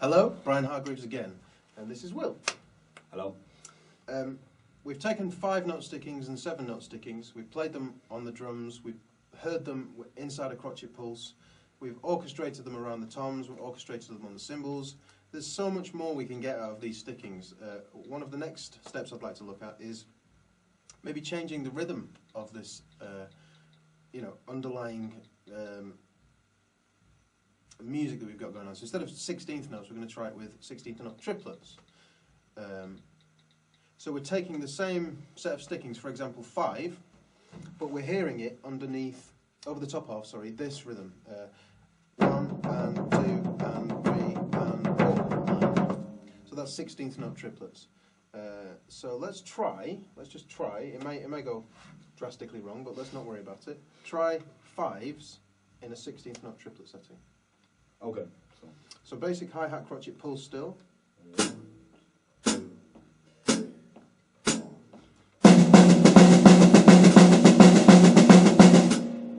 Hello, Bryan Hargreaves again, and this is Will. Hello. We've taken 5-note stickings and 7-note stickings, we've played them on the drums, we've heard them inside a crotchet pulse, we've orchestrated them around the toms, we've orchestrated them on the cymbals. There's so much more we can get out of these stickings. One of the next steps I'd like to look at is maybe changing the rhythm of this underlying music that we've got going on. So instead of 16th notes, we're going to try it with 16th note triplets. So we're taking the same set of stickings, for example 5, but we're hearing it underneath, over the top of, sorry, this rhythm. 1 and 2 and 3 and 4. So that's 16th note triplets. So let's just try, it may go drastically wrong, but let's not worry about it. Try 5s in a 16th note triplet setting. Okay. So basic hi-hat crotchet pulse still. 1, 2, 3, 4.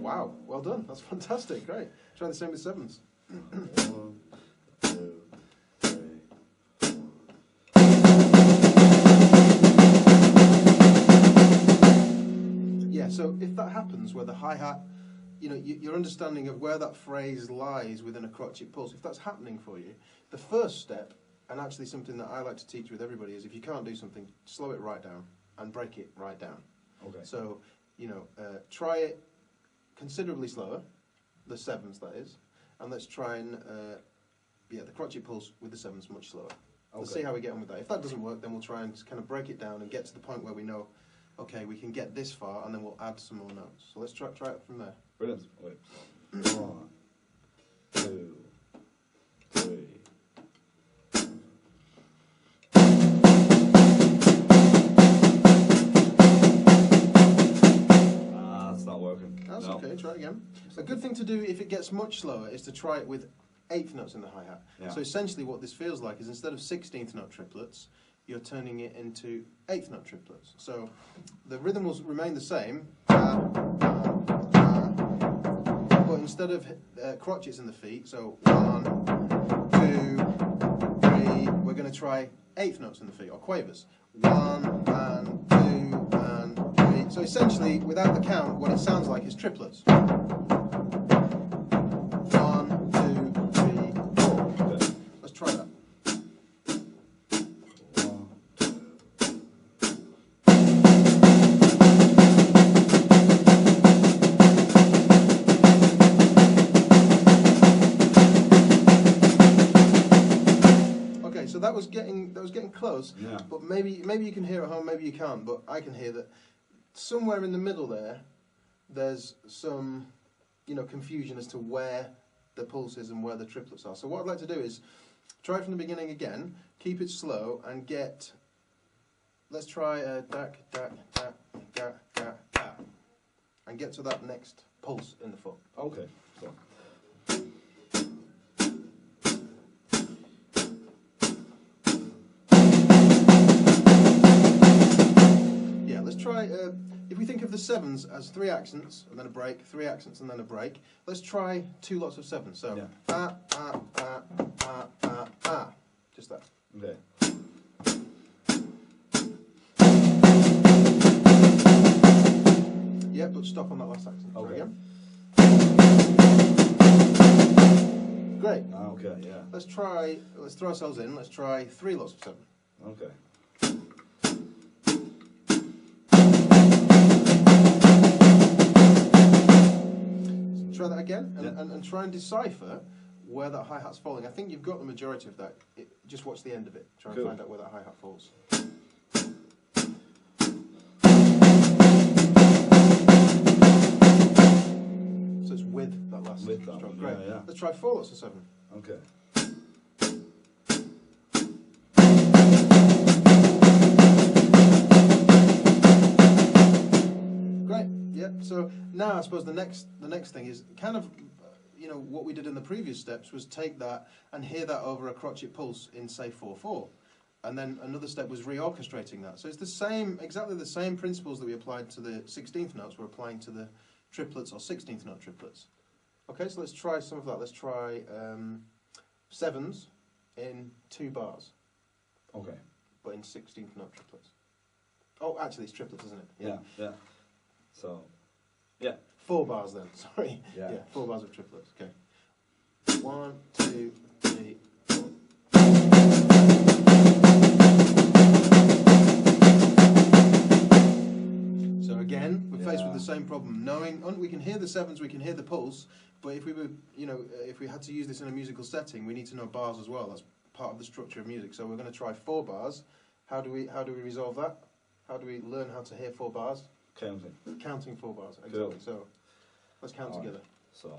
Wow, well done. That's fantastic. Great. Try the same with 7s. 1, 2, 3, 4. Yeah, so if that happens where the hi-hat, your understanding of where that phrase lies within a crotchet pulse, if that's happening for you, the first step, and actually something that I like to teach with everybody, is if you can't do something, slow it right down and break it right down. Okay. So, try it considerably slower, the 7s that is, and let's try and, the crotchet pulse with the 7s much slower. Let's see how we get on with that. If that doesn't work, then we'll try and kind of break it down and get to the point where we know, okay, we can get this far, and then we'll add some more notes. So let's try it from there. Brilliant. Wait. 1, 2, 3. That's not working. That's no. okay, try it again. A good thing to do if it gets much slower is to try it with 8th notes in the hi-hat. Yeah. So essentially what this feels like is instead of 16th note triplets, you're turning it into 8th note triplets. So the rhythm will remain the same, but instead of crotchets in the feet, so 1, 2, 3, we're going to try 8th notes in the feet, or quavers. 1 and 2 and 3. So essentially, without the count, what it sounds like is triplets. 1, 2, 3, 4. Okay. Let's try that. So that was getting close, yeah. But maybe you can hear at home, maybe you can't, but I can hear that somewhere in the middle there's some confusion as to where the pulse is and where the triplets are. So what I'd like to do is try from the beginning again, keep it slow, and let's try dak dak dak dak dak dak, and get to that next pulse in the foot. Okay. So. Let's try, if we think of the 7s as 3 accents and then a break, 3 accents and then a break, let's try 2 lots of 7s. So, yeah. Just that. Okay. Yeah, but stop on that last accent. Okay. Again. Great. Okay, yeah. Let's throw ourselves in, let's try 3 lots of 7. Okay. Try that again, and try and decipher where that hi-hat's falling. I think you've got the majority of that. Just watch the end of it. Try and find out where that hi-hat falls. So it's with that last stroke. Great. Yeah. Let's try 4 lots of 7. Okay. Great. Yeah. So now I suppose the next thing is kind of what we did in the previous steps was take that and hear that over a crotchet pulse in say 4/4, and then another step was reorchestrating that. So it's exactly the same principles that we applied to the 16th notes we're applying to the triplets or 16th note triplets. Okay, so let's try some of that. Let's try 7s in 2 bars, Okay. but in 16th note triplets. Oh, actually, it's triplets, isn't it? Yeah. Yeah. So. Yeah. 4 bars then. Sorry. Yeah. 4 bars of triplets. Okay. 1, 2, 3, 4. So again, we're faced with the same problem. Knowing we can hear the 7s, we can hear the pulse, but if we were, if we had to use this in a musical setting, we need to know bars as well. That's part of the structure of music. So we're going to try 4 bars. How do we resolve that? How do we learn how to hear 4 bars? Counting 4 bars. Exactly. Cool. So let's count together. So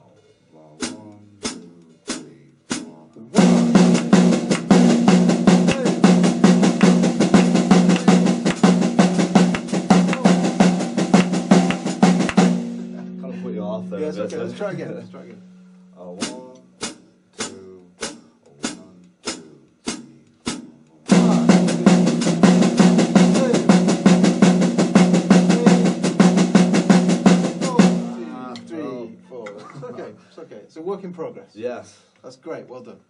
1, 2, 3, 4. 1, 2. Kind of put you off there. Yes, okay. Let's try again. 1, 2, 3, 4. Okay, it's okay. It's a work in progress. Yes. That's great. Well done.